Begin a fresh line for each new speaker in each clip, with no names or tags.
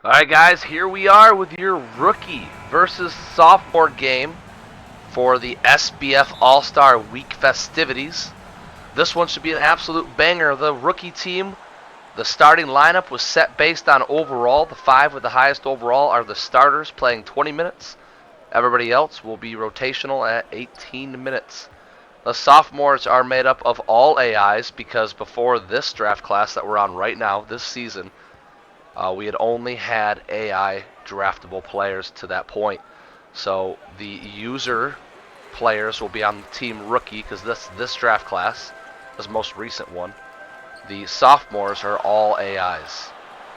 Alright guys, here we are with your rookie versus sophomore game for the SBF All-Star Week festivities. This one should be an absolute banger. The rookie team, the starting lineup was set based on overall. The 5 with the highest overall are the starters playing 20 minutes. Everybody else will be rotational at 18 minutes. The sophomores are made up of all AIs because before this draft class that we're on right now, this season, we had only had AI draftable players to that point. So the user players will be on team rookie because this draft class, this most recent one. The sophomores are all AIs.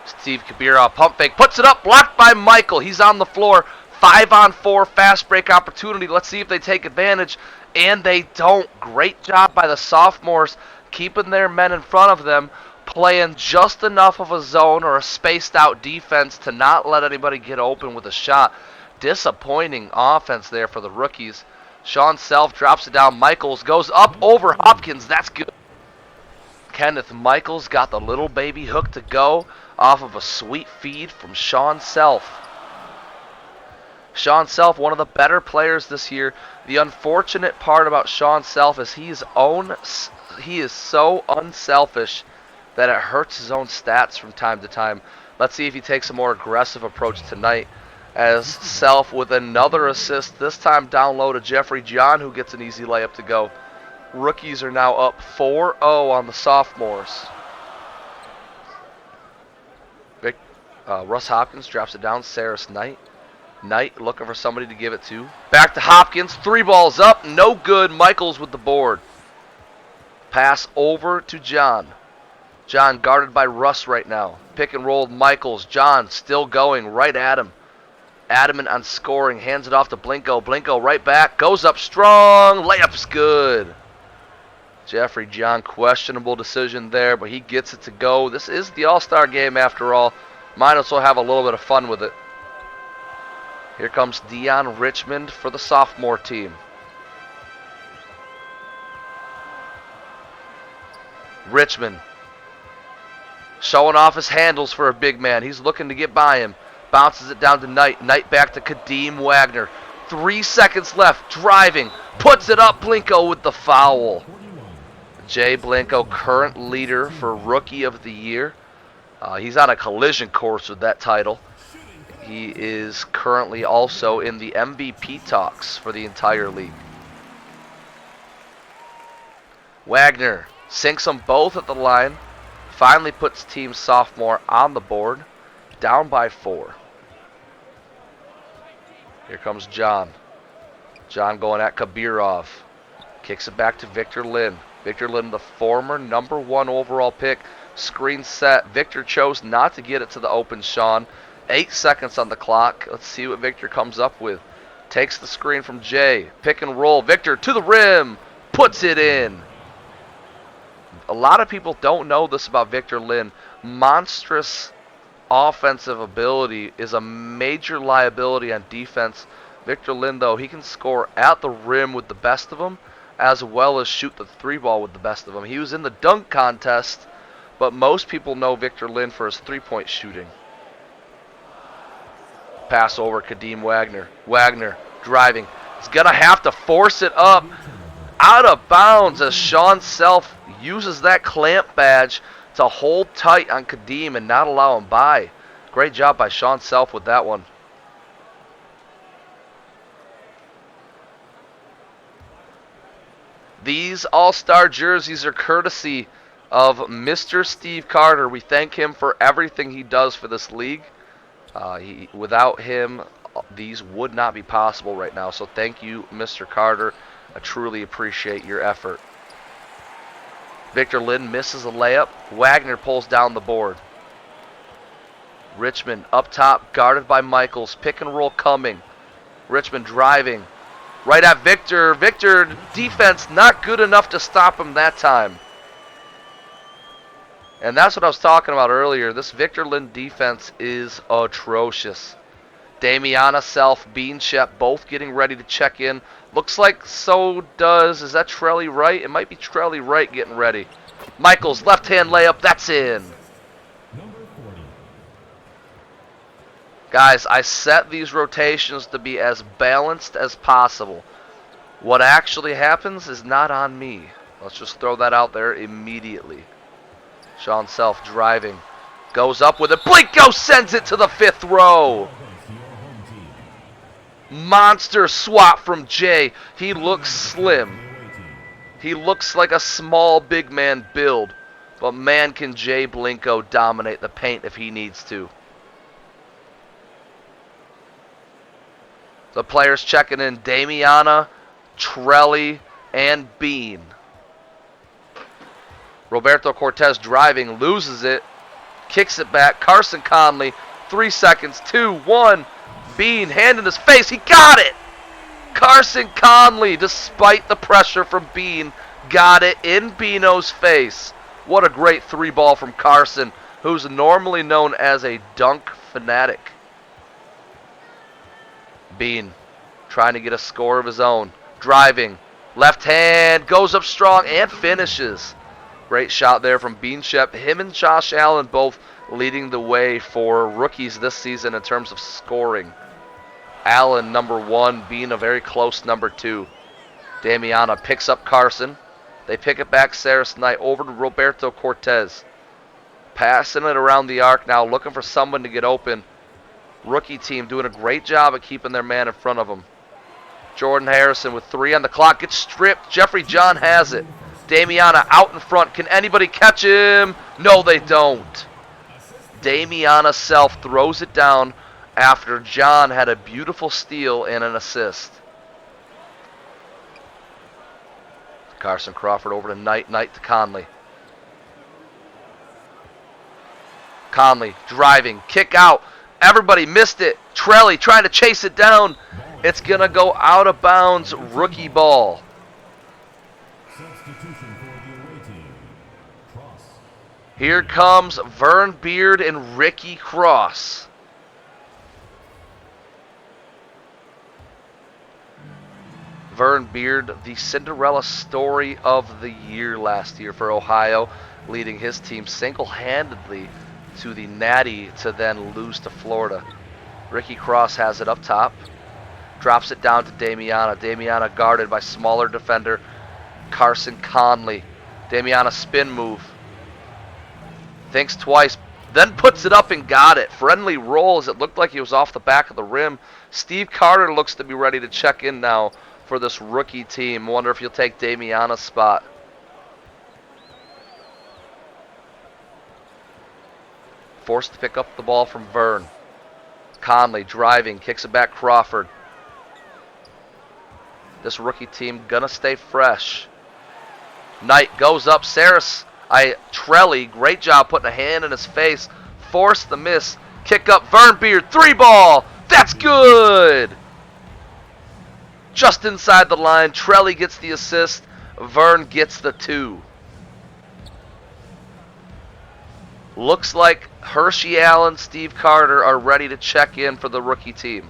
Steve Kabira, pump fake, puts it up, blocked by Michael. He's on the floor. 5-on-4 fast break opportunity. Let's see if they take advantage. And they don't. Great job by the sophomores keeping their men in front of them, playing just enough of a zone or a spaced out defense to not let anybody get open with a shot. Disappointing offense there for the rookies. Shawn Self drops it down. Michaels goes up over Hopkins. That's good. Kenneth Michaels got the little baby hook to go off of a sweet feed from Shawn Self. Shawn Self, one of the better players this year. The unfortunate part about Shawn Self is he is so unselfish that it hurts his own stats from time to time. Let's see if he takes a more aggressive approach tonight, as Self with another assist, this time down low to Jeffrey John, who gets an easy layup to go. Rookies are now up 4-0 on the sophomores. Russ Hopkins drops it down. Saris Knight. Knight looking for somebody to give it to. Back to Hopkins. 3 balls up. No good. Michaels with the board. Pass over to John. John guarded by Russ right now. Pick and roll Michaels. John still going right at him. Adamant on scoring. Hands it off to Blinko. Blinko right back. Goes up strong. Layup's good. Jeffrey John, questionable decision there, but he gets it to go. This is the All-Star game after all. Might as well have a little bit of fun with it. Here comes Dion Richmond for the sophomore team. Richmond showing off his handles for a big man. He's looking to get by him. Bounces it down to Knight. Knight back to Kadeem Wagner. 3 seconds left. Driving. Puts it up. Blinko with the foul. Jay Blinko, current leader for Rookie of the Year. He's on a collision course with that title. He is currently also in the MVP talks for the entire league. Wagner sinks them both at the line. Finally puts team sophomore on the board. Down by 4. Here comes John. John going at Kabirov. Kicks it back to Victor Lynn. Victor Lynn, the former #1 overall pick. Screen set. Victor chose not to get it to the open Shawn. 8 seconds on the clock. Let's see what Victor comes up with. Takes the screen from Jay. Pick and roll. Victor to the rim. Puts it in. A lot of people don't know this about Victor Lynn. Monstrous offensive ability is a major liability on defense. Victor Lynn, though, he can score at the rim with the best of them, as well as shoot the 3 ball with the best of them. He was in the dunk contest, but most people know Victor Lynn for his 3-point shooting. Pass over Kadeem Wagner. Wagner driving. He's going to have to force it up. Out of bounds as Shawn Self uses that clamp badge to hold tight on Kadeem and not allow him by. Great job by Shawn Self with that one. These All-Star jerseys are courtesy of Mr. Steve Carter. We thank him for everything he does for this league. Without him, these would not be possible right now. So thank you, Mr. Carter. I truly appreciate your effort. Victor Lynn misses a layup. Wagner pulls down the board. Richmond up top, guarded by Michaels. Pick and roll coming. Richmond driving. Right at Victor. Victor, defense not good enough to stop him that time. And that's what I was talking about earlier. This Victor Lynn defense is atrocious. Damiana, Self, Bean Shep both getting ready to check in. Looks like is that Trelly Wright? It might be Trelly Wright getting ready. Michaels, left-hand layup, that's in. Guys, I set these rotations to be as balanced as possible. What actually happens is not on me. Let's just throw that out there immediately. Shawn Self driving. Goes up with it. Blinko sends it to the 5th row. Monster swap from Jay. He looks slim. He looks like a small big man build. But man, can Jay Blinko dominate the paint if he needs to. The players checking in. Damiana, Trelli, and Bean. Roberto Cortez driving, loses it, kicks it back. Carson Conley, 3 seconds, 2, 1. Bean, hand in his face, he got it! Carson Conley, despite the pressure from Bean, got it in Beano's face. What a great 3-ball from Carson, who's normally known as a dunk fanatic. Bean, trying to get a score of his own. Driving, left hand, goes up strong and finishes. Great shot there from Bean Shep. Him and Josh Allen both leading the way for rookies this season in terms of scoring. Allen, number 1, Bean a very close number 2. Damiana picks up Carson. They pick it back Saris Knight over to Roberto Cortez. Passing it around the arc now, looking for someone to get open. Rookie team doing a great job at keeping their man in front of them. Jordan Harrison with 3 on the clock gets stripped. Jeffrey John has it. Damiana out in front. Can anybody catch him? No, they don't. Damiana Self throws it down after John had a beautiful steal and an assist. Carson Crawford over to Knight. Knight to Conley. Conley driving. Kick out. Everybody missed it. Trelli trying to chase it down. It's going to go out of bounds. Rookie ball. Here comes Vern Beard and Ricky Cross. Vern Beard, the Cinderella story of the year last year for Ohio, leading his team single-handedly to the Natty to then lose to Florida. Ricky Cross has it up top. Drops it down to Damiana. Damiana guarded by smaller defender Carson Conley. Damiana spin move. Thinks twice, then puts it up and got it. Friendly roll as it looked like he was off the back of the rim. Steve Carter looks to be ready to check in now for this rookie team. Wonder if he'll take Damiana's spot. Forced to pick up the ball from Vern. Conley driving, kicks it back Crawford. This rookie team gonna stay fresh. Knight goes up. Trelli, great job putting a hand in his face. Forced the miss. Kick up Vern Beard. 3-ball. That's good. Just inside the line. Trelli gets the assist. Vern gets the 2. Looks like Hershey Allen, Steve Carter are ready to check in for the rookie team.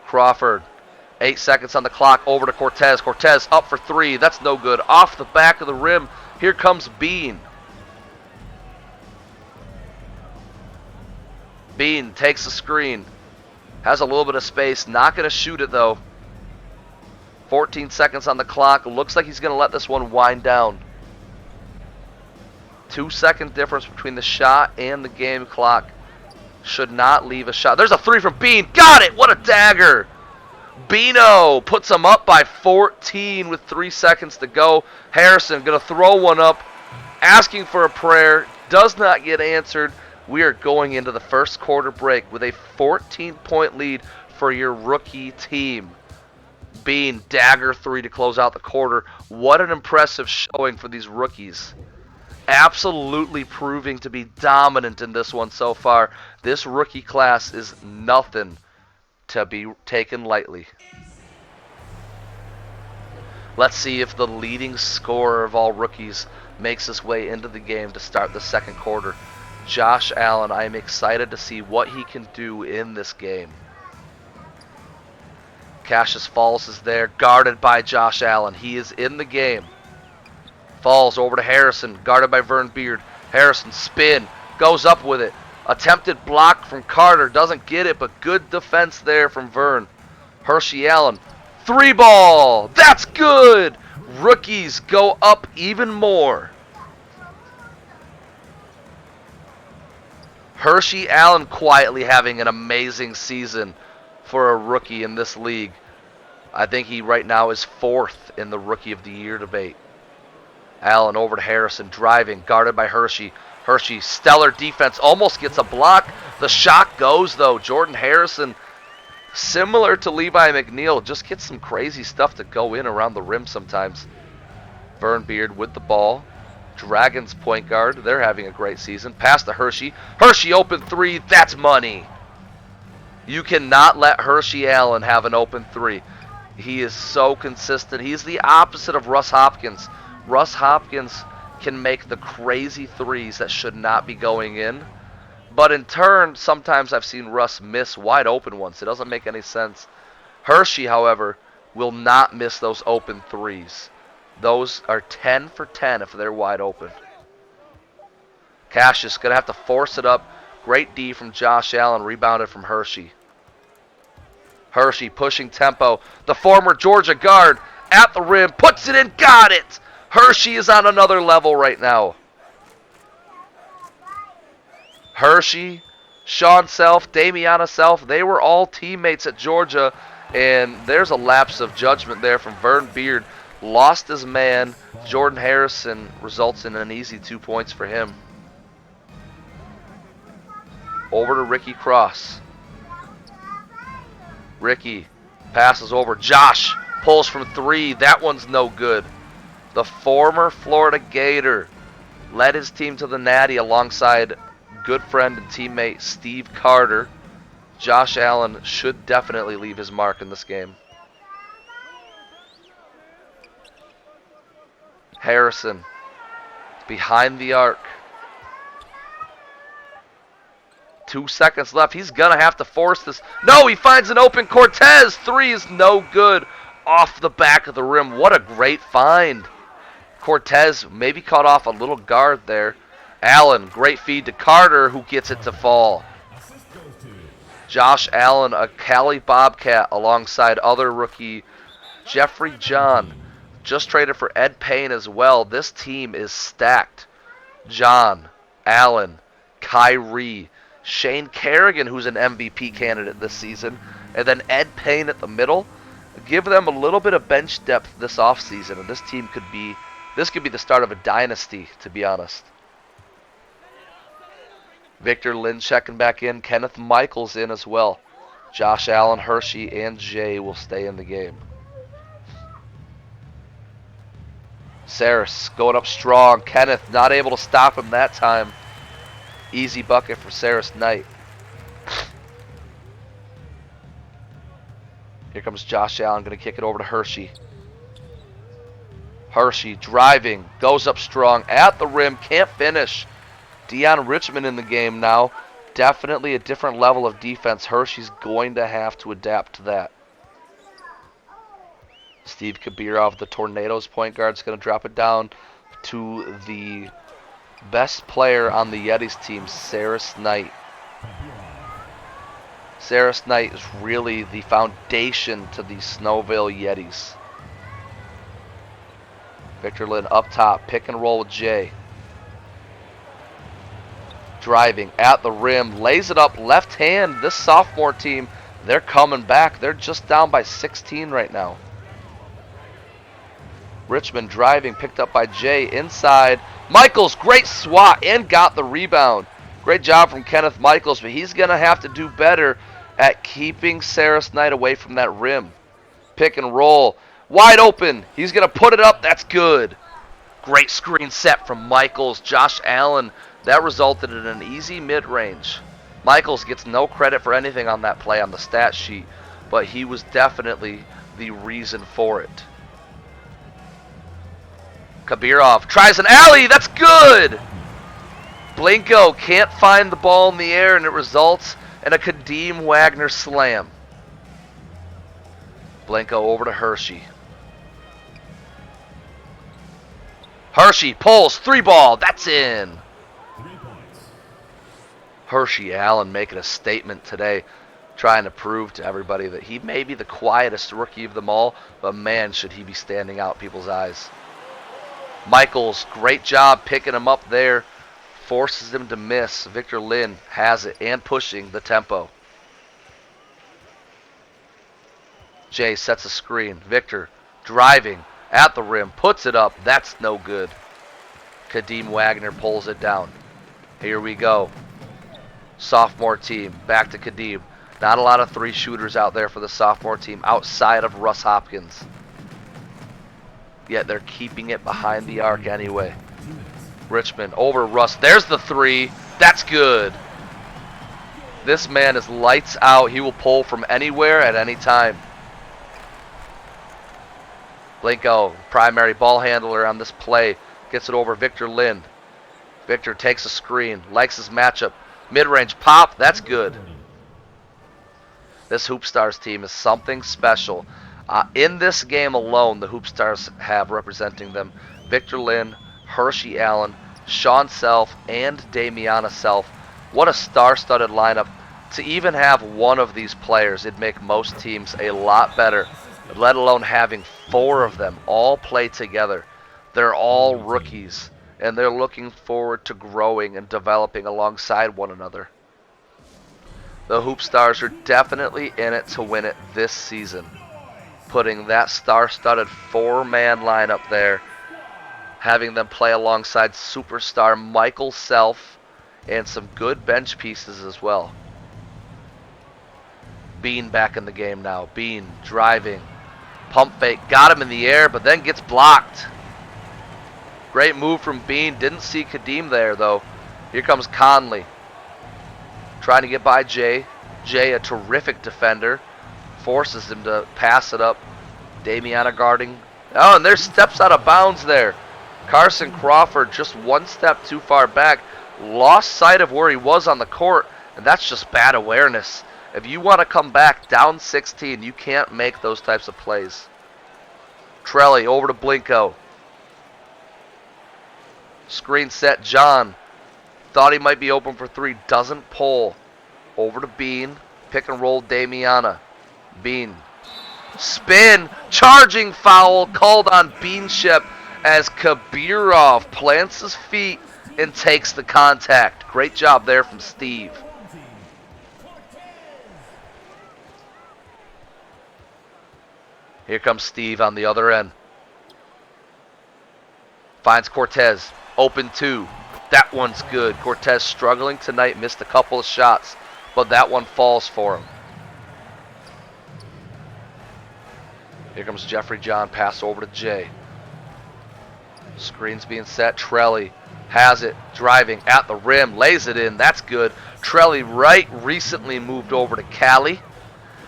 Crawford, 8 seconds on the clock, over to Cortez. Cortez up for 3. That's no good. Off the back of the rim. Here comes Bean. Bean takes the screen. Has a little bit of space. Not going to shoot it, though. 14 seconds on the clock. Looks like he's going to let this one wind down. 2-second difference between the shot and the game clock. Should not leave a shot. There's a 3 from Bean. Got it! What a dagger! Beano puts him up by 14 with 3 seconds to go. Harrison going to throw one up. Asking for a prayer. Does not get answered. We are going into the first quarter break with a 14-point lead for your rookie team. Bean, dagger 3 to close out the quarter. What an impressive showing for these rookies. Absolutely proving to be dominant in this one so far. This rookie class is nothing to be taken lightly. Let's see if the leading scorer of all rookies makes his way into the game to start the second quarter. Josh Allen, I am excited to see what he can do in this game. Cassius Falls is there, guarded by Josh Allen. He is in the game. Falls over to Harrison, guarded by Vern Beard. Harrison spin, goes up with it. Attempted block from Carter, doesn't get it, but good defense there from Vern. Hershey Allen, 3-ball, that's good! Rookies go up even more. Hershey Allen quietly having an amazing season for a rookie in this league. I think he right now is 4th in the Rookie of the Year debate. Allen over to Harrison, driving, guarded by Hershey. Hershey, stellar defense, almost gets a block. The shot goes, though. Jordan Harrison, similar to Levi McNeil, just gets some crazy stuff to go in around the rim sometimes. Vern Beard with the ball. Dragons point guard, they're having a great season. Pass to Hershey. Hershey open 3, that's money. You cannot let Hershey Allen have an open 3. He is so consistent. He's the opposite of Russ Hopkins. Russ Hopkins can make the crazy threes that should not be going in. But in turn, sometimes I've seen Russ miss wide open ones. It doesn't make any sense. Hershey, however, will not miss those open threes. Those are 10 for 10 if they're wide open. Cassius going to have to force it up. Great D from Josh Allen, rebounded from Hershey. Hershey pushing tempo. The former Georgia guard at the rim, puts it in, got it! Hershey is on another level right now. Hershey, Shawn Self, Damiana Self, they were all teammates at Georgia, and there's a lapse of judgment there from Vern Beard. Lost his man. Jordan Harrison results in an easy 2 points for him. Over to Ricky Cross. Ricky passes over. Josh pulls from 3. That one's no good. The former Florida Gator led his team to the Natty alongside good friend and teammate Steve Carter. Josh Allen should definitely leave his mark in this game. Harrison behind the arc. 2 seconds left. He's going to have to force this. No, he finds an open Cortez. 3 is no good. Off the back of the rim. What a great find. Cortez maybe caught off a little guard there. Allen, great feed to Carter, who gets it to fall. Josh Allen, a Cali Bobcat, alongside other rookie Jeffrey John. Just traded for Ed Payne as well. This team is stacked. John, Allen, Kyrie, Shane Kerrigan, who's an MVP candidate this season, and then Ed Payne at the middle. Give them a little bit of bench depth this offseason, and this team could be the start of a dynasty, to be honest. Victor Lynn checking back in. Kenneth Michaels in as well. Josh Allen, Hershey, and Jay will stay in the game. Saris going up strong. Kenneth not able to stop him that time. Easy bucket for Saris Knight. Here comes Josh Allen, going to kick it over to Hershey. Hershey driving, goes up strong at the rim, can't finish. Deion Richmond in the game now. Definitely a different level of defense. Hershey's going to have to adapt to that. Steve Kabirov, the Tornadoes point guard, is going to drop it down to the best player on the Yetis team, Saris Knight. Saris Knight is really the foundation to the Snowville Yetis. Victor Lynn up top, pick and roll with Jay. Driving at the rim, lays it up left hand. This sophomore team, they're coming back. They're just down by 16 right now. Richmond driving, picked up by Jay inside. Michaels, great swat and got the rebound. Great job from Kenneth Michaels, but he's going to have to do better at keeping Saris Knight away from that rim. Pick and roll. Wide open. He's going to put it up. That's good. Great screen set from Michaels. Josh Allen. That resulted in an easy mid-range. Michaels gets no credit for anything on that play on the stat sheet, but he was definitely the reason for it. Kabirov tries an alley. That's good. Blinko can't find the ball in the air, and it results in a Kadeem Wagner slam. Blinko over to Hershey. Hershey pulls, 3-ball, that's in. Hershey Allen making a statement today, trying to prove to everybody that he may be the quietest rookie of them all, but man, should he be standing out in people's eyes. Michaels, great job picking him up there, forces him to miss. Victor Lynn has it and pushing the tempo. Jay sets a screen. Victor driving at the rim, puts it up. That's no good. Kadeem Wagner pulls it down. Here we go. Sophomore team, back to Kadeem. Not a lot of three shooters out there for the sophomore team outside of Russ Hopkins. Yet they're keeping it behind the arc anyway. Richmond over Russ. There's the three. That's good. This man is lights out. He will pull from anywhere at any time. Blinko, primary ball handler on this play, gets it over Victor Lynn. Victor takes a screen, likes his matchup. Mid-range pop, that's good. This Hoop Stars team is something special. In this game alone, the Hoop Stars have representing them Victor Lynn, Hershey Allen, Shawn Self, and Damiana Self. What a star-studded lineup. To even have one of these players, it'd make most teams a lot better, let alone having four of them all play together. They're all rookies, and they're looking forward to growing and developing alongside one another. The Hoop Stars are definitely in it to win it this season. Putting that star-studded four-man lineup there, having them play alongside superstar Michael Self and some good bench pieces as well. Bean back in the game now. Bean driving. Pump fake. Got him in the air, but then gets blocked. Great move from Bean. Didn't see Kadeem there, though. Here comes Conley. Trying to get by Jay. Jay, a terrific defender. Forces him to pass it up. Damiana guarding. Oh, and there's steps out of bounds there. Carson Crawford just one step too far back. Lost sight of where he was on the court, and that's just bad awareness. If you want to come back down 16, you can't make those types of plays. Trelly over to Blinko. Screen set, John. Thought he might be open for three. Doesn't pull. Over to Bean. Pick and roll Damiana. Bean. Spin. Charging foul called on Beanship as Kabirov plants his feet and takes the contact. Great job there from Steve. Here comes Steve on the other end. Finds Cortez. Open two. That one's good. Cortez struggling tonight. Missed a couple of shots, but that one falls for him. Here comes Jeffrey John. Pass over to Jay. Screen's being set. Trelly has it. Driving at the rim. Lays it in. That's good. Trelly recently moved over to Cali.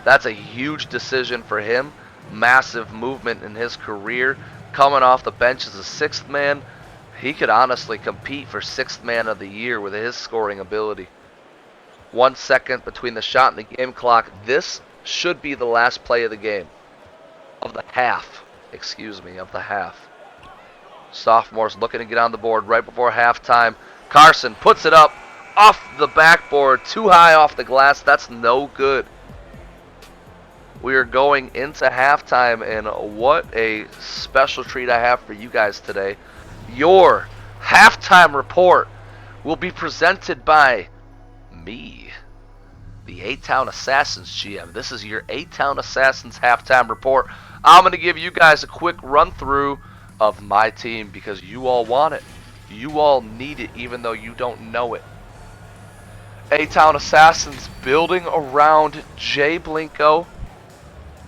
That's a huge decision for him. Massive movement in his career. Coming off the bench as a sixth man. He could honestly compete for sixth man of the year with his scoring ability. 1 second between the shot and the game clock. This should be the last play of the game. Of the half. Of the half. Sophomores looking to get on the board right before halftime. Carson puts it up off the backboard. Too high off the glass. That's no good. We are going into halftime, and what a special treat I have for you guys today. Your halftime report will be presented by me, the A-Town Assassins GM. This is your A-Town Assassins halftime report. I'm going to give you guys a quick run through of my team because you all want it. You all need it even though you don't know it. A-Town Assassins building around Jay Blinko,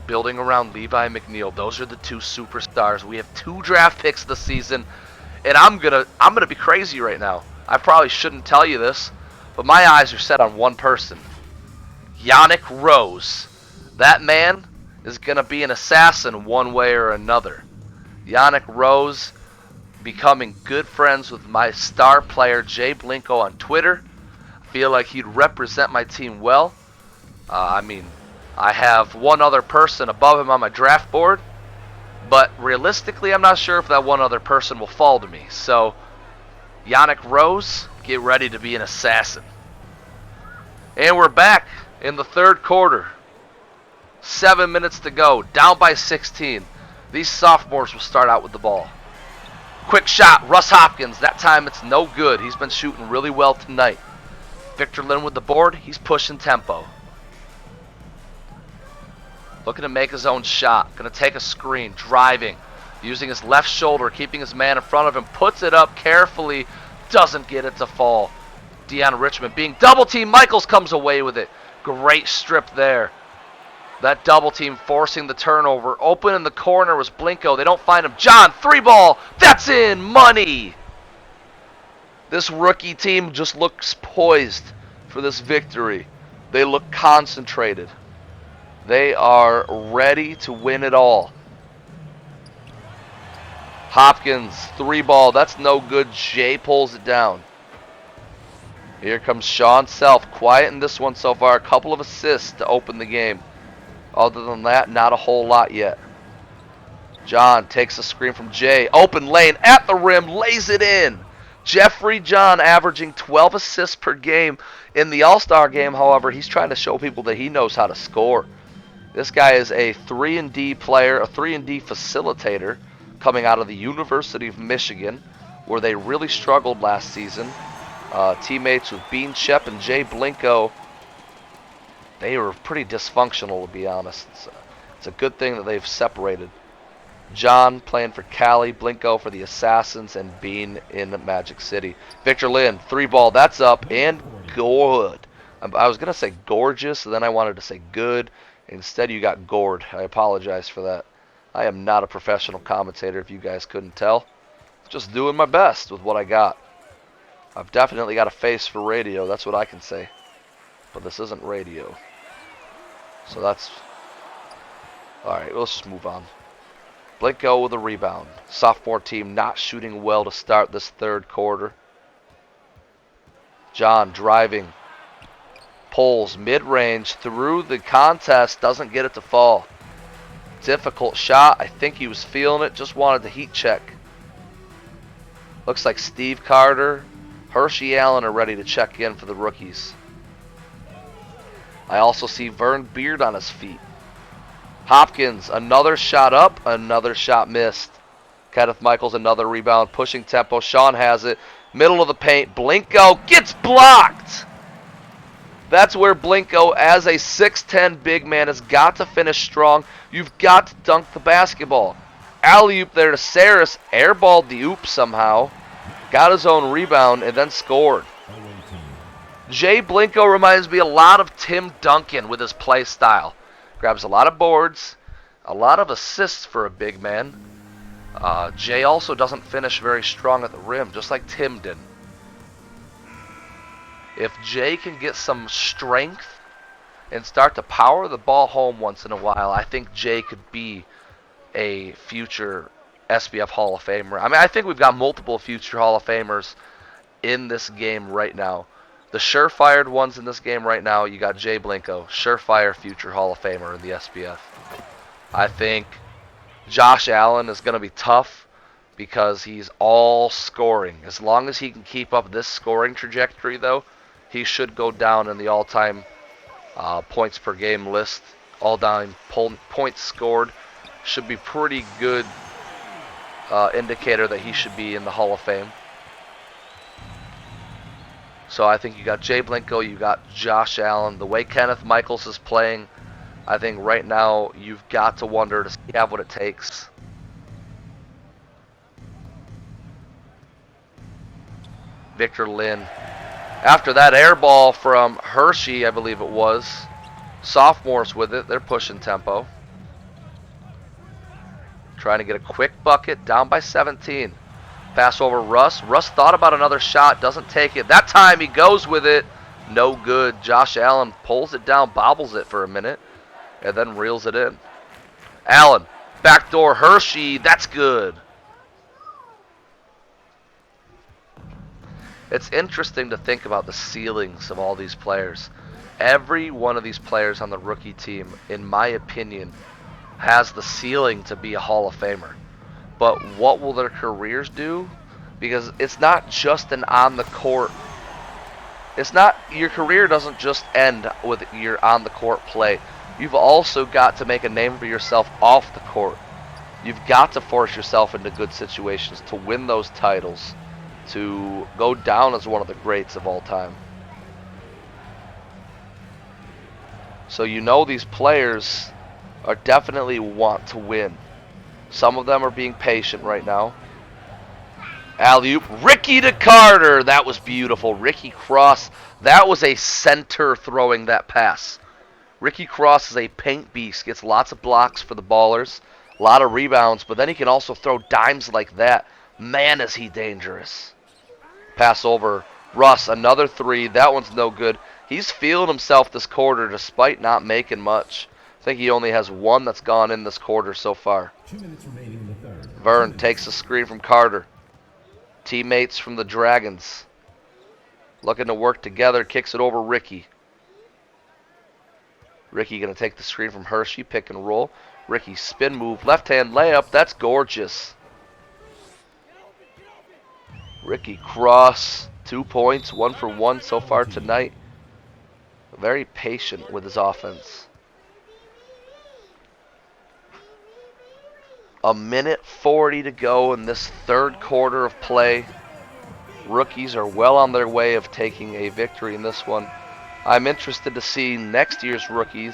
building around Levi McNeil. Those are the two superstars. We have 2 draft picks this season, and I'm gonna be crazy right now. I probably shouldn't tell you this, but my eyes are set on one person. Yannick Rose. That man is gonna be an assassin one way or another. Yannick Rose becoming good friends with my star player Jay Blinko on Twitter. I feel like he'd represent my team well. I have one other person above him on my draft board, But realistically, I'm not sure if that one other person will fall to me. So, Yannick Rose, get ready to be an assassin. And we're back in the third quarter. 7 minutes to go, down by 16. These sophomores will start out with the ball. Quick shot, Russ Hopkins. That time it's no good. He's been shooting really well tonight. Victor Lynn with the board. He's pushing tempo. Looking to make his own shot. Going to take a screen, driving. Using his left shoulder, keeping his man in front of him. Puts it up carefully. Doesn't get it to fall. Deion Richmond being double teamed. Michaels comes away with it. Great strip there. That double team forcing the turnover. Open in the corner was Blinko. They don't find him. John, 3-ball. That's in. Money. This rookie team just looks poised for this victory. They look concentrated. They are ready to win it all. Hopkins, 3-ball. That's no good. Jay pulls it down. Here comes Shawn Self. Quiet in this one so far. A couple of assists to open the game. Other than that, not a whole lot yet. John takes a screen from Jay. Open lane at the rim. Lays it in. Jeffrey John averaging 12 assists per game. In the All-Star game, however, he's trying to show people that he knows how to score. This guy is a 3-and-D player, a 3-and-D facilitator coming out of the University of Michigan, where they really struggled last season. Teammates with Bean Shep and Jay Blinko. They were pretty dysfunctional, to be honest. It's a good thing that they've separated. John playing for Cali, Blinko for the Assassins, and Bean in Magic City. Victor Lynn, 3-ball, that's up, and good. I was going to say gorgeous, and then I wanted to say good. Instead, you got gored. I apologize for that. I am not a professional commentator, if you guys couldn't tell. Just doing my best with what I got. I've definitely got a face for radio, that's what I can say. But this isn't radio. So that's... Alright, let's just move on. Blinko with a rebound. Sophomore team not shooting well to start this third quarter. John driving. Pulls mid-range through the contest. Doesn't get it to fall. Difficult shot. I think he was feeling it. Just wanted the heat check. Looks like Steve Carter, Hershey Allen are ready to check in for the rookies. I also see Vern Beard on his feet. Hopkins, another shot up, another shot missed. Kenneth Michaels, another rebound, pushing tempo. Shawn has it. Middle of the paint. Blinko gets blocked. That's where Blinko, as a 6'10 big man, has got to finish strong. You've got to dunk the basketball. Alley-oop there to Saris. Airballed the oop somehow. Got his own rebound and then scored. Jay Blinko reminds me a lot of Tim Duncan with his play style. Grabs a lot of boards, a lot of assists for a big man. Jay also doesn't finish very strong at the rim, just like Tim did. If Jay can get some strength and start to power the ball home once in a while, I think Jay could be a future SBF Hall of Famer. I mean, I think we've got multiple future Hall of Famers in this game right now. The surefire ones in this game right now, you got Jay Blinko, surefire future Hall of Famer in the SBF. I think Josh Allen is going to be tough because he's all scoring. As long as he can keep up this scoring trajectory, though, he should go down in the all-time points per game list. All-time points scored should be pretty good indicator that he should be in the Hall of Fame. So I think you got Jay Blinko, you got Josh Allen. The way Kenneth Michaels is playing, I think right now you've got to wonder, does he have what it takes? Victor Lynn. After that air ball from Hershey, I believe it was. Sophomores with it. They're pushing tempo. Trying to get a quick bucket, down by 17. Pass over Russ. Russ thought about another shot, doesn't take it. That time he goes with it. No good. Josh Allen pulls it down, bobbles it for a minute, and then reels it in. Allen, backdoor Hershey. That's good. It's interesting to think about the ceilings of all these players. Every one of these players on the rookie team, in my opinion, has the ceiling to be a Hall of Famer. But what will their careers do? Because it's not just an on the court. It's not, your career doesn't just end with your on the court play. You've also got to make a name for yourself off the court. You've got to force yourself into good situations to win those titles, to go down as one of the greats of all time. So you know these players are definitely want to win. Some of them are being patient right now. Alley-oop, Ricky to Carter. That was beautiful. Ricky Cross. That was a center throwing that pass. Ricky Cross is a paint beast. Gets lots of blocks for the ballers. A lot of rebounds. But then he can also throw dimes like that. Man, is he dangerous. Pass over. Russ, another three. That one's no good. He's feeling himself this quarter despite not making much. I think he only has one that's gone in this quarter so far.
2 minutes remaining in the third.
Vern takes a screen from Carter. Teammates from the Dragons looking to work together, kicks it over Ricky. Ricky going to take the screen from Hershey, pick and roll. Ricky spin move, left hand layup, that's gorgeous. Ricky Cross, 2 points, 1 for 1 so far tonight. Very patient with his offense. A minute 40 to go in this third quarter of play. Rookies are well on their way of taking a victory in this one. I'm interested to see next year's rookie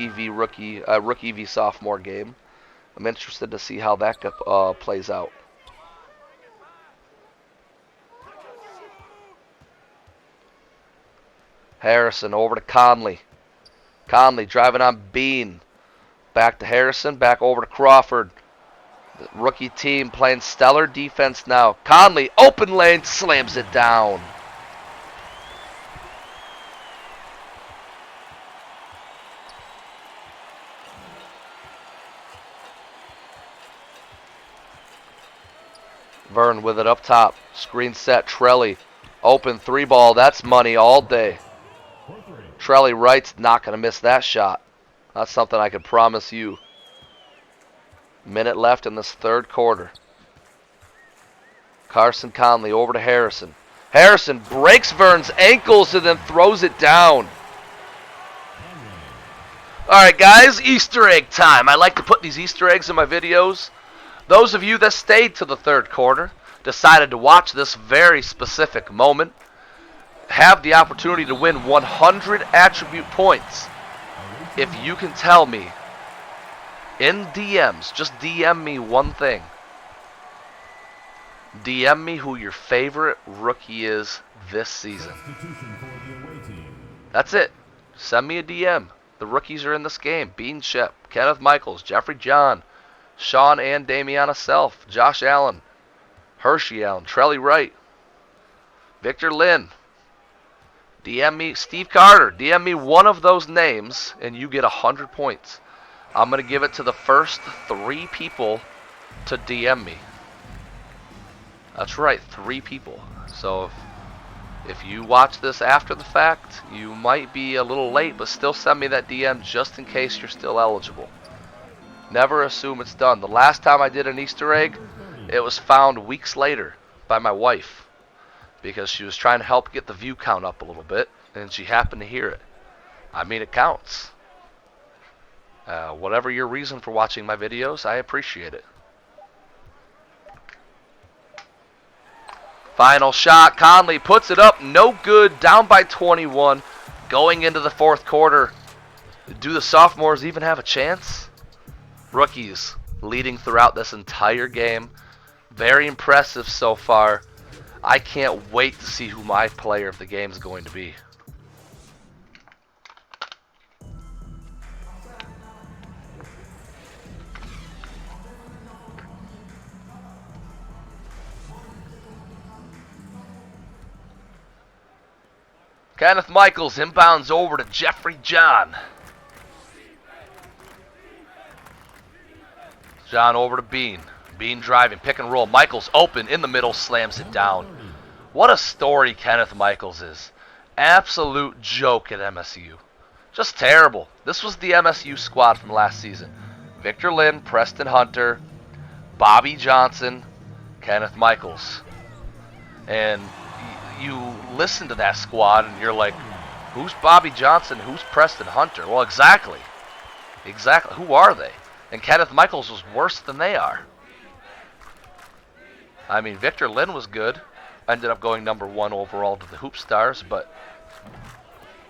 v sophomore game. I'm interested to see how that plays out. Harrison over to Conley. Conley driving on Bean. Back to Harrison, back over to Crawford. The rookie team playing stellar defense now. Conley, open lane, slams it down. Vern with it up top. Screen set, Trelly. Open 3-ball, that's money all day. Trelly Wright's not going to miss that shot. That's something I can promise you. Minute left in this third quarter. Carson Conley over to Harrison. Harrison breaks Vern's ankles and then throws it down. Alright guys, Easter egg time. I like to put these Easter eggs in my videos. Those of you that stayed to the third quarter, decided to watch this very specific moment, have the opportunity to win 100 attribute points. If you can tell me in DMs, just DM me one thing. DM me who your favorite rookie is this season. That's it. Send me a DM. The rookies are in this game. Bean Shep, Kenneth Michaels, Jeffrey John, Shawn and Damiana Self, Josh Allen, Hershey Allen, Trelly Wright, Victor Lynn. DM me Steve Carter. DM me one of those names and you get 100 points. I'm going to give it to the first 3 people to DM me. That's right, 3 people. So if you watch this after the fact, you might be a little late, but still send me that DM just in case you're still eligible. Never assume it's done. The last time I did an Easter egg, it was found weeks later by my wife, because she was trying to help get the view count up a little bit, and she happened to hear it. I mean, it counts. Whatever your reason for watching my videos, I appreciate it. Final shot, Conley puts it up, no good, down by 21, going into the fourth quarter. Do the sophomores even have a chance? Rookies leading throughout this entire game. Very impressive so far. I can't wait to see who my player of the game is going to be. Kenneth Michaels inbounds over to Jeffrey John. John over to Bean. Bean driving, pick and roll. Michaels open in the middle, slams it down. What a story Kenneth Michaels is. Absolute joke at MSU. Just terrible. This was the MSU squad from last season. Victor Lynn, Preston Hunter, Bobby Johnson, Kenneth Michaels. And you listen to that squad and you're like, who's Bobby Johnson? Who's Preston Hunter? Well, exactly. Exactly. Who are they? And Kenneth Michaels was worse than they are. I mean, Victor Lynn was good. Ended up going number 1 overall to the Hoop Stars, but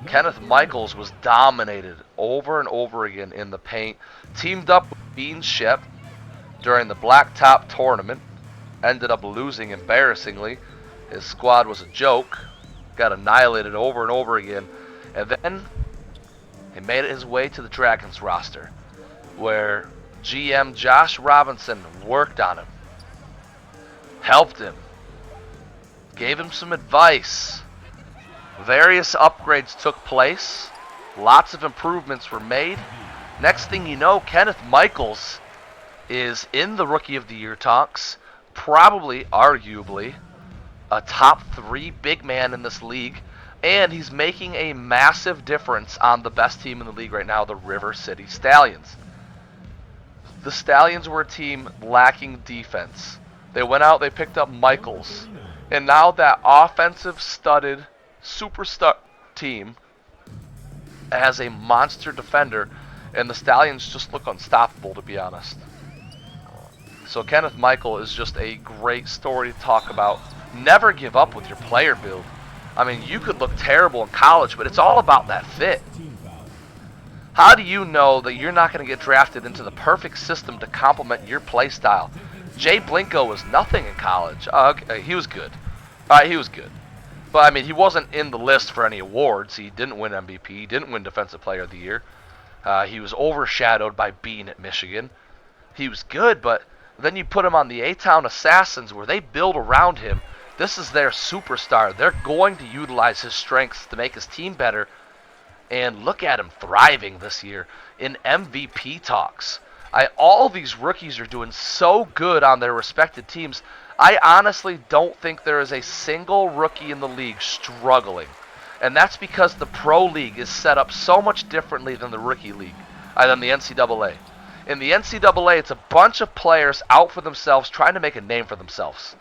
Kenneth Michaels was dominated over and over again in the paint. Teamed up with Bean Shep during the Blacktop tournament. Ended up losing embarrassingly. His squad was a joke. Got annihilated over and over again. And then he made his way to the Dragons roster, where GM Josh Robinson worked on him, helped him, gave him some advice. Various upgrades took place. Lots of improvements were made. Next thing you know, Kenneth Michaels is in the Rookie of the Year talks, probably, arguably, a top 3 big man in this league, and he's making a massive difference on the best team in the league right now, the River City Stallions. The Stallions were a team lacking defense. They went out, they picked up Michaels, and now that offensive studded superstar team has a monster defender, and the Stallions just look unstoppable, to be honest. So Kenneth Michael is just a great story to talk about. Never give up with your player build. I mean, you could look terrible in college, but it's all about that fit. How do you know that you're not going to get drafted into the perfect system to complement your play style? Jay Blinko was nothing in college. Okay, he was good. He was good. But, I mean, he wasn't in the list for any awards. He didn't win MVP. He didn't win Defensive Player of the Year. He was overshadowed by Bean at Michigan. He was good, but then you put him on the A-Town Assassins, where they build around him. This is their superstar. They're going to utilize his strengths to make his team better. And look at him thriving this year in MVP talks. All these rookies are doing so good on their respected teams. I honestly don't think there is a single rookie in the league struggling. And that's because the Pro League is set up so much differently than the Rookie League, than the NCAA. In the NCAA, it's a bunch of players out for themselves trying to make a name for themselves.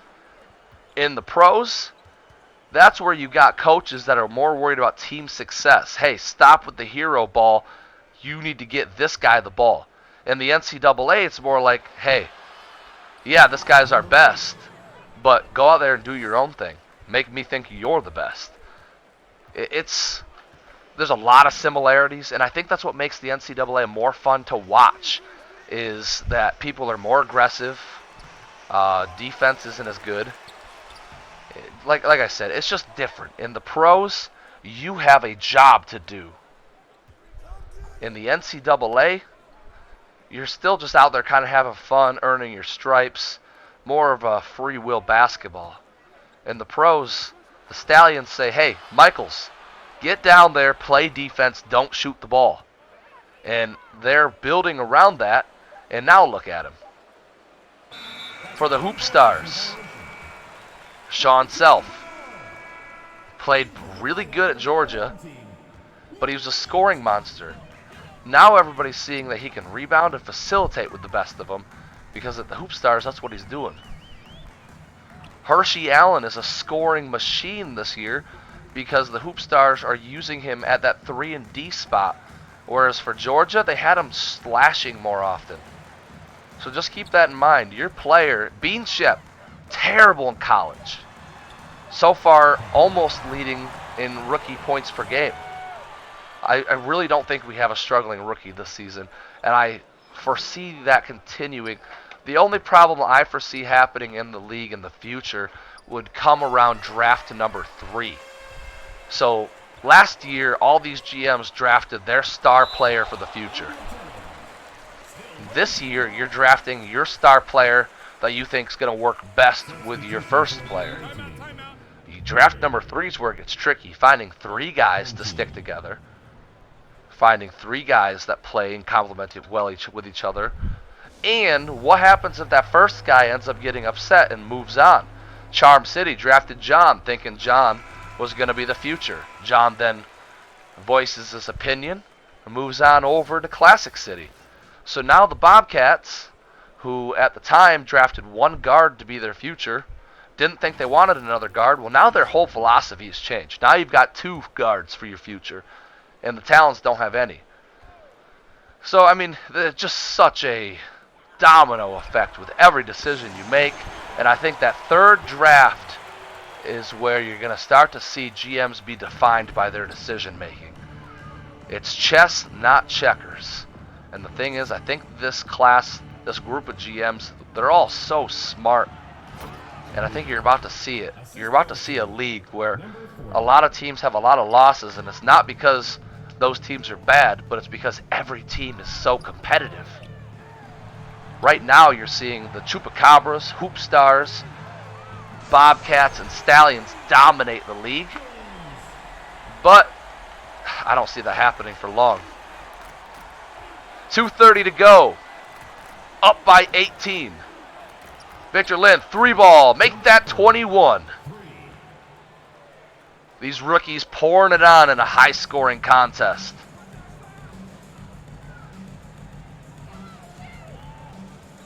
In the pros, that's where you got coaches that are more worried about team success. Hey, stop with the hero ball. You need to get this guy the ball. In the NCAA, it's more like, hey, yeah, this guy's our best, but go out there and do your own thing. Make me think you're the best. There's a lot of similarities, and I think that's what makes the NCAA more fun to watch, is that people are more aggressive. Defense isn't as good. Like I said, it's just different. In the pros, you have a job to do. In the NCAA, you're still just out there kind of having fun, earning your stripes. More of a free will basketball. In the pros, the Stallions say, hey, Michaels, get down there, play defense, don't shoot the ball. And they're building around that, and now look at him. For the Hoop Stars, Shawn Self played really good at Georgia, but he was a scoring monster. Now everybody's seeing that he can rebound and facilitate with the best of them, because at the Hoop Stars, that's what he's doing. Hershey Allen is a scoring machine this year because the Hoop Stars are using him at that 3 and D spot, whereas for Georgia, they had him slashing more often. So just keep that in mind. Your player, Bean Shep, terrible in college. So far, almost leading in rookie points per game. I really don't think we have a struggling rookie this season, and I foresee that continuing. The only problem I foresee happening in the league in the future would come around draft number 3. So last year, all these GMs drafted their star player for the future. This year, you're drafting your star player that you think is going to work best with your first player. Draft number 3 is where it gets tricky, finding 3 guys to stick together. Finding 3 guys that play and complement well with each other. And what happens if that first guy ends up getting upset and moves on? Charm City drafted John, thinking John was going to be the future. John then voices his opinion, moves on over to Classic City. So now the Bobcats, who at the time drafted one guard to be their future, didn't think they wanted another guard. Well, now their whole philosophy has changed. Now you've got two guards for your future, and the Talons don't have any. So, I mean, it's just such a domino effect with every decision you make. And I think that third draft is where you're going to start to see GMs be defined by their decision making. It's chess, not checkers. And the thing is, I think this class, this group of GMs, they're all so smart. And I think you're about to see it. You're about to see a league where a lot of teams have a lot of losses, and it's not because those teams are bad, but it's because every team is so competitive. Right now you're seeing the Chupacabras, Hoop Stars, Bobcats, and Stallions dominate the league. But I don't see that happening for long. 2:30 to go. Up by 18. Victor Lynn, 3-ball. Make that 21. These rookies pouring it on in a high-scoring contest.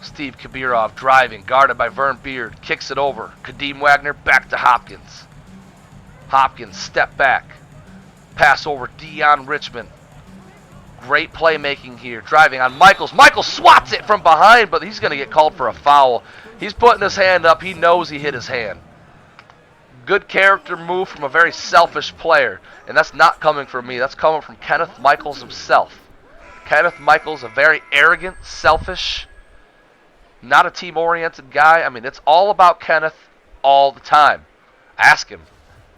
Steve Kabirov driving, guarded by Vern Beard. Kicks it over. Kadeem Wagner back to Hopkins. Hopkins, step back. Pass over Dion Richmond. Great playmaking here. Driving on Michaels. Michaels swats it from behind, but he's going to get called for a foul. He's putting his hand up. He knows he hit his hand. Good character move from a very selfish player. And that's not coming from me. That's coming from Kenneth Michaels himself. Kenneth Michaels, a very arrogant, selfish, not a team-oriented guy. I mean, it's all about Kenneth all the time. Ask him.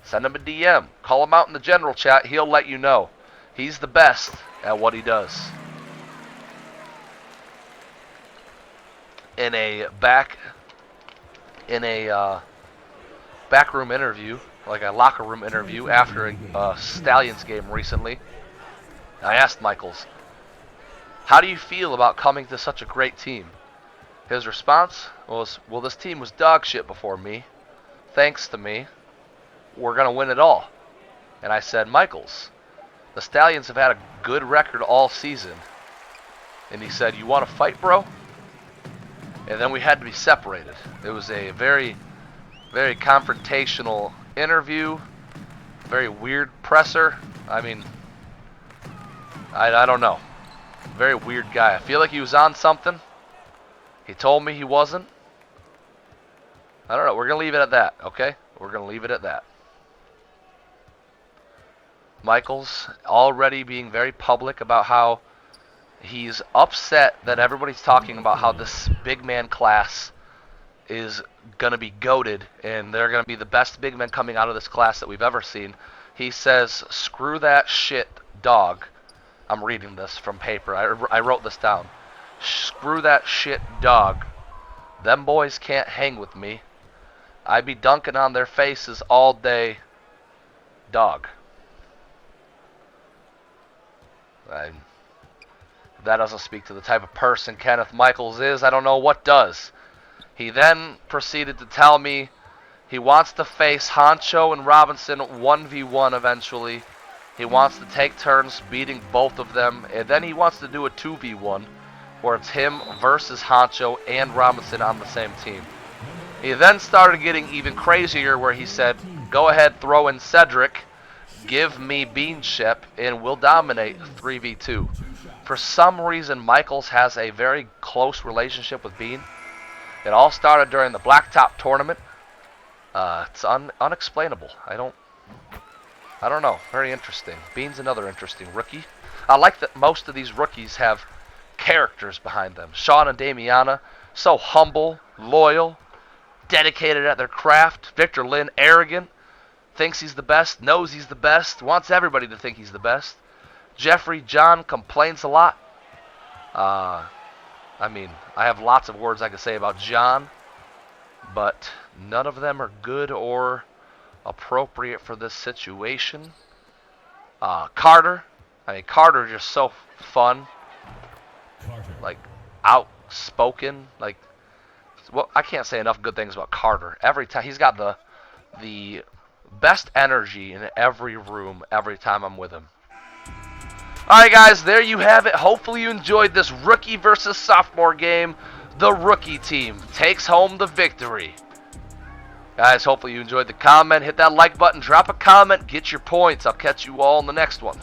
Send him a DM. Call him out in the general chat. He'll let you know. He's the best at what he does. In a backroom interview, like a locker room interview after a Stallions game recently, I asked Michaels, how do you feel about coming to such a great team? His response was, well, this team was dog shit before me. Thanks to me, we're going to win it all. And I said, Michaels, the Stallions have had a good record all season. And he said, you want to fight, bro? And then we had to be separated. It was a very, very confrontational interview. Very weird presser. I mean, I don't know. Very weird guy. I feel like he was on something. He told me he wasn't. I don't know. We're going to leave it at that, okay? We're going to leave it at that. Michaels already being very public about how he's upset that everybody's talking about how this big man class is going to be goated and they're going to be the best big men coming out of this class that we've ever seen. He says, screw that shit, dog. I'm reading this from paper. I wrote this down. Screw that shit, dog. Them boys can't hang with me. I be dunking on their faces all day, dog. If that doesn't speak to the type of person Kenneth Michaels is, I don't know what does. He then proceeded to tell me he wants to face Honcho and Robinson 1v1 eventually. He wants to take turns beating both of them, and then he wants to do a 2v1 where it's him versus Honcho and Robinson on the same team. He then started getting even crazier where he said, go ahead, throw in Cedric, give me Beanship, and we'll dominate 3v2. For some reason, Michaels has a very close relationship with Bean. It all started during the Blacktop tournament. It's unexplainable. I don't know. Very interesting. Bean's another interesting rookie. I like that most of these rookies have characters behind them. Shawn and Damiana, so humble, loyal, dedicated at their craft. Victor Lynn, arrogant, thinks he's the best, knows he's the best, wants everybody to think he's the best. Jeffrey John complains a lot. I mean, I have lots of words I could say about John, but none of them are good or appropriate for this situation. Carter. I mean, Carter is just so fun. Like, outspoken. Like, well, I can't say enough good things about Carter. Every time he's got the best energy in every room every time I'm with him. Alright guys, there you have it. Hopefully you enjoyed this rookie versus sophomore game. The rookie team takes home the victory. Guys, hopefully you enjoyed the comment. Hit that like button, drop a comment, get your points. I'll catch you all in the next one.